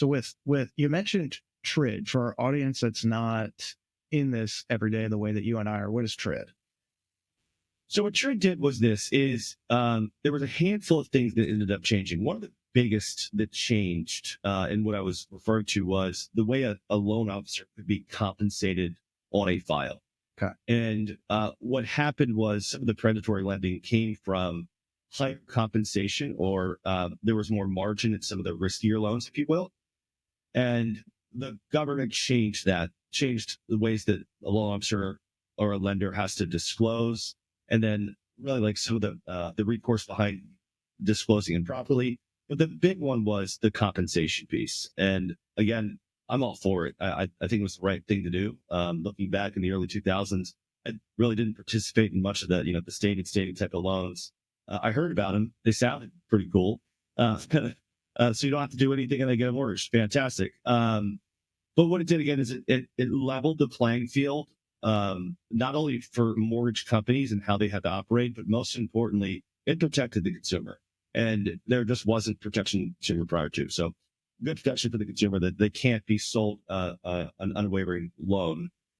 So with you mentioned TRID for our audience that's not in this every day the way that you and I are. What is TRID? So what TRID did was there was a handful of things that ended up changing. One of the biggest that changed, and what I was referring to was the way a loan officer could be compensated on a file. Okay. And what happened was some of the predatory lending came from higher compensation, or there was more margin in some of the riskier loans, if you will. And the government changed that, changed the ways that a loan officer or a lender has to disclose. And then really like some of the recourse behind disclosing improperly. But the big one was the compensation piece. And again, I'm all for it. I think it was the right thing to do. Looking back in the early 2000s, I really didn't participate in much of that, the stated type of loans. I heard about them. They sounded pretty cool. So you don't have to do anything and they get a mortgage. Fantastic. But what it did again is it leveled the playing field, not only for mortgage companies and how they had to operate, but most importantly, it protected the consumer. And there just wasn't protection to consumer prior to. So good protection for the consumer that they can't be sold an unwavering loan